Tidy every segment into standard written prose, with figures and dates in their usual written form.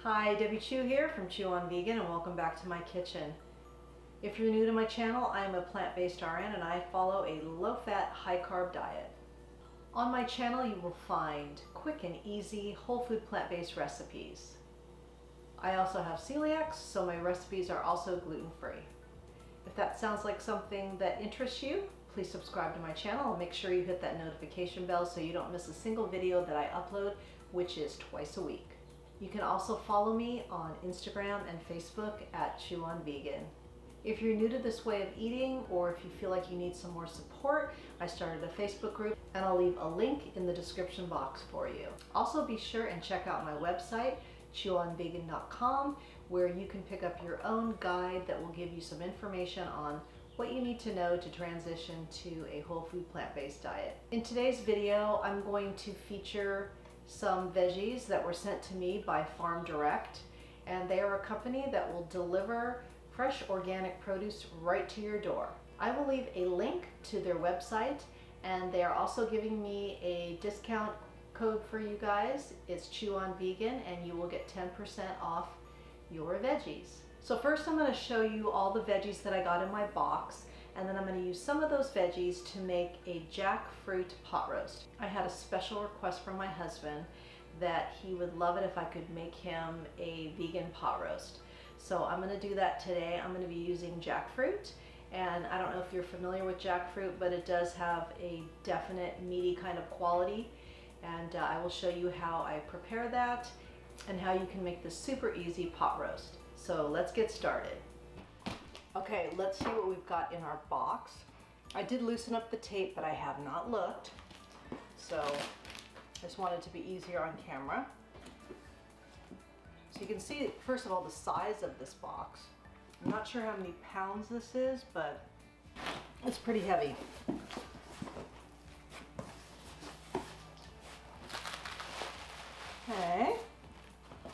Hi, Debbie Chu here from Chew on Vegan, and welcome back to my kitchen. If you're new to my channel, I am a plant-based RN and I follow a low-fat, high-carb diet. On my channel you will find quick and easy whole food plant-based recipes. I also have celiacs, so my recipes are also gluten-free. If that sounds like something that interests you, please subscribe to my channel and make sure you hit that notification bell so you don't miss a single video that I upload, which is twice a week. You can also follow me on Instagram and Facebook at Chew on Vegan. If you're new to this way of eating, or if you feel like you need some more support, I started a Facebook group and I'll leave a link in the description box for you. Also be sure and check out my website, chewonvegan.com, where you can pick up your own guide that will give you some information on what you need to know to transition to a whole food plant-based diet. In today's video, I'm going to feature some veggies that were sent to me by Farm Direct, and they are a company that will deliver fresh organic produce right to your door. I will leave a link to their website, and they are also giving me a discount code for you guys. It's Chew on Vegan, and you will get 10% off your veggies. So first I'm going to show you all the veggies that I got in my box, and then I'm going to use some of those veggies to make a jackfruit pot roast. I had a special request from my husband that he would love it if I could make him a vegan pot roast. So I'm going to do that today. I'm going to be using jackfruit, and I don't know if you're familiar with jackfruit, but it does have a definite meaty kind of quality, and I will show you how I prepare that and how you can make this super easy pot roast. So let's get started. Okay, let's see what we've got in our box. I did loosen up the tape, but I have not looked, so I just wanted it to be easier on camera. So you can see, first of all, the size of this box. I'm not sure how many pounds this is, but it's pretty heavy. Okay,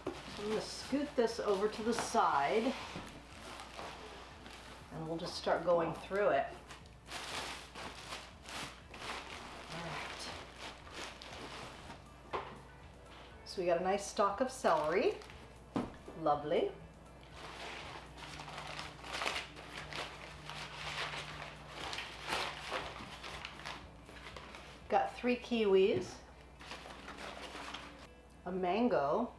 so I'm going to scoot this over to the side, and we'll just start going through it. All right. So we got a nice stalk of celery. Lovely. Got 3 kiwis, a mango,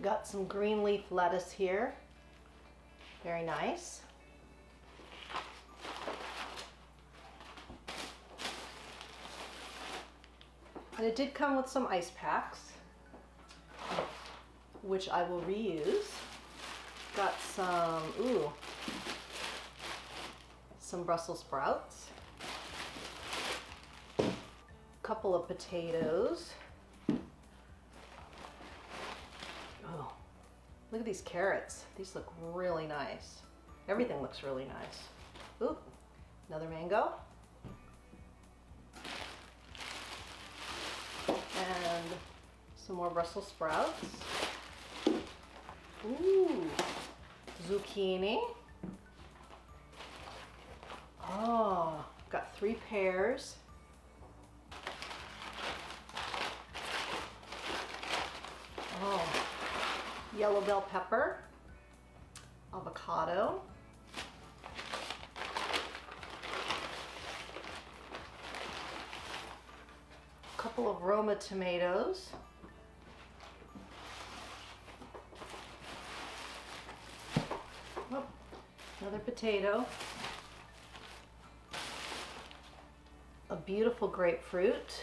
got some green leaf lettuce here, very nice. And it did come with some ice packs, which I will reuse. Got some Brussels sprouts, a couple of potatoes. Oh, look at these carrots. These look really nice. Everything looks really nice. Ooh, another mango. And some more Brussels sprouts. Ooh, zucchini. Oh, got 3 pears. Oh, yellow bell pepper, avocado, couple of Roma tomatoes, oh, another potato, a beautiful grapefruit,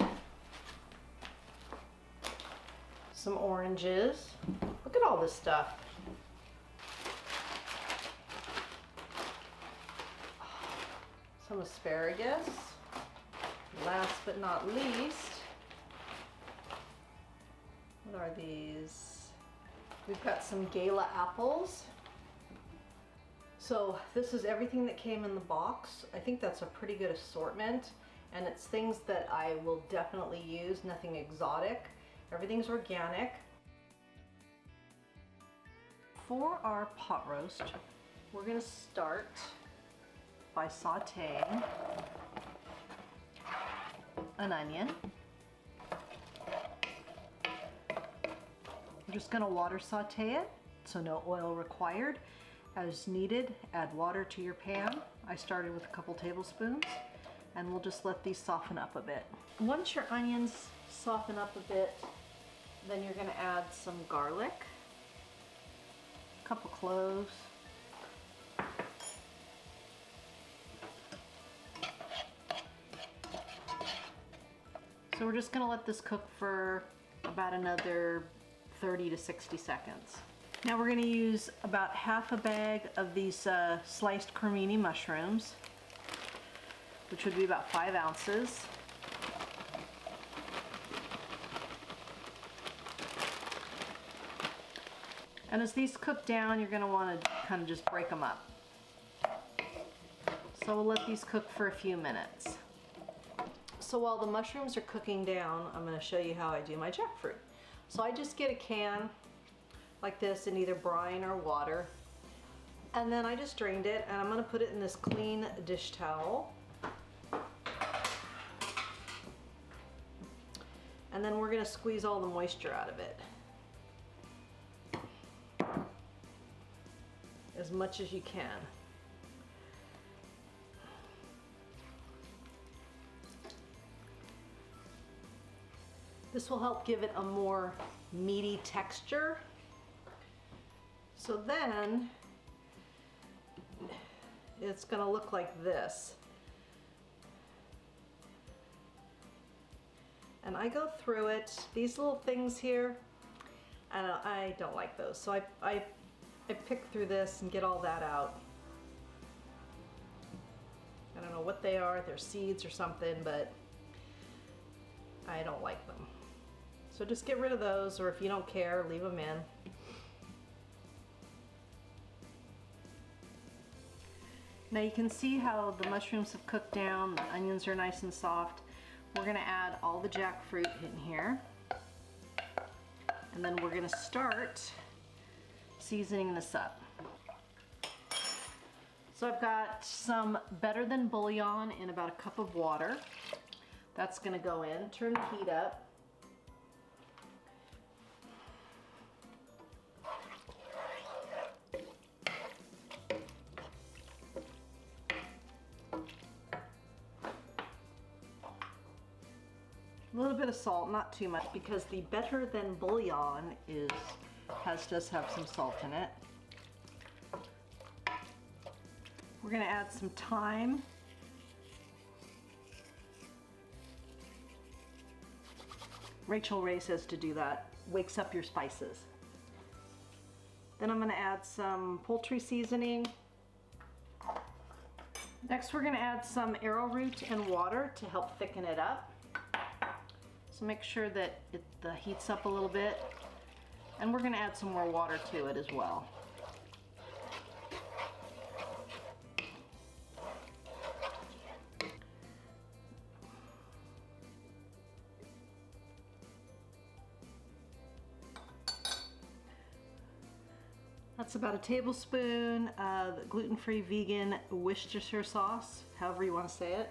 some oranges. Look at all this stuff. Some asparagus. Last but not least, what are these? We've got some Gala apples. So this is everything that came in the box. I think that's a pretty good assortment, and it's things that I will definitely use, nothing exotic. Everything's organic. For our pot roast, we're gonna start by sauteing an onion. We're just gonna water saute it, so no oil required. As needed, add water to your pan. I started with a couple tablespoons, and we'll just let these soften up a bit. Once your onions soften up a bit, then you're gonna add some garlic, a couple cloves, so we're just gonna let this cook for about another 30 to 60 seconds. Now we're gonna use about half a bag of these sliced Crimini mushrooms, which would be about 5 ounces. And as these cook down, you're gonna wanna kind of just break them up. So we'll let these cook for a few minutes. So while the mushrooms are cooking down, I'm gonna show you how I do my jackfruit. So I just get a can like this in either brine or water, and then I just drained it, and I'm gonna put it in this clean dish towel. And then we're gonna squeeze all the moisture out of it, as much as you can. This will help give it a more meaty texture. So then it's gonna look like this. And I go through it, these little things here, and I don't like those. So I pick through this and get all that out. I don't know what they are, they're seeds or something, but I don't like them. So just get rid of those, or if you don't care, leave them in. Now you can see how the mushrooms have cooked down, the onions are nice and soft. We're gonna add all the jackfruit in here. And then we're gonna start seasoning this up. So I've got some better than bouillon in about a cup of water. That's gonna go in. Turn the heat up. A little bit of salt, not too much, because the better than bouillon does have some salt in it. We're gonna add some thyme. Rachel Ray says to do that, wakes up your spices. Then I'm gonna add some poultry seasoning. Next we're gonna add some arrowroot and water to help thicken it up. So make sure that the heat's up a little bit, and we're gonna add some more water to it as well. That's about a tablespoon of gluten-free vegan Worcestershire sauce, however you want to say it.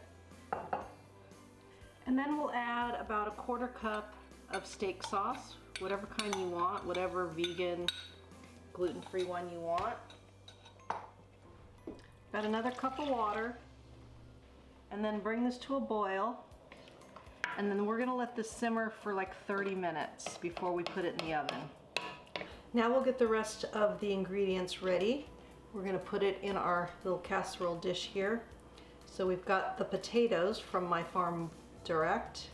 And then we'll add about a 1/4 cup of steak sauce, whatever kind you want, whatever vegan, gluten-free one you want. About another cup of water, and then bring this to a boil. And then we're gonna let this simmer for like 30 minutes before we put it in the oven. Now we'll get the rest of the ingredients ready. We're gonna put it in our little casserole dish here. So we've got the potatoes from my farm direct.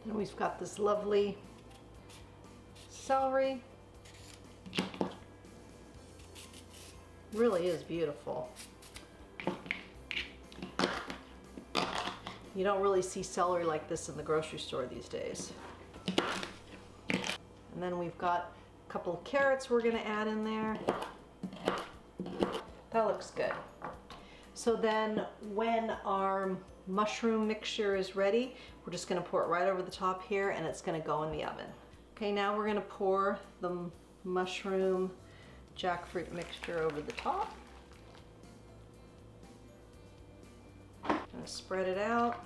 Then we've got this lovely celery. Really is beautiful. You don't really see celery like this in the grocery store these days. And then we've got a couple of carrots we're gonna add in there. That looks good. So then when our mushroom mixture is ready, we're just gonna pour it right over the top here, and it's gonna go in the oven. Okay, now we're gonna pour the mushroom jackfruit mixture over the top. Gonna spread it out.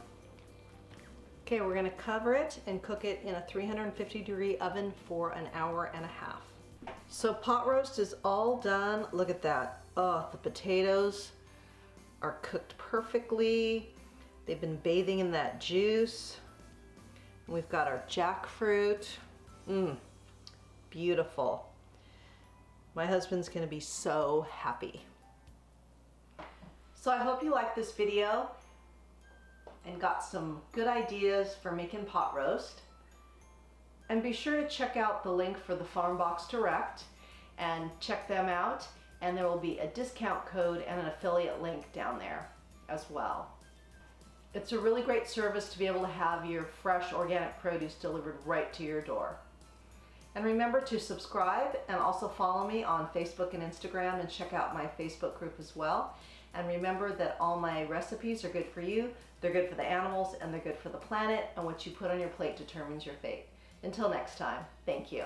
Okay, we're gonna cover it and cook it in a 350-degree oven for an hour and a half. So pot roast is all done. Look at that. Oh, the potatoes are cooked perfectly. They've been bathing in that juice. We've got our jackfruit. Beautiful. My husband's gonna be so happy. So I hope you liked this video and got some good ideas for making pot roast. And be sure to check out the link for the Farm Box Direct and check them out. And there will be a discount code and an affiliate link down there as well. It's a really great service to be able to have your fresh organic produce delivered right to your door. And remember to subscribe and also follow me on Facebook and Instagram, and check out my Facebook group as well. And remember that all my recipes are good for you, they're good for the animals, and they're good for the planet, and what you put on your plate determines your fate. Until next time, thank you.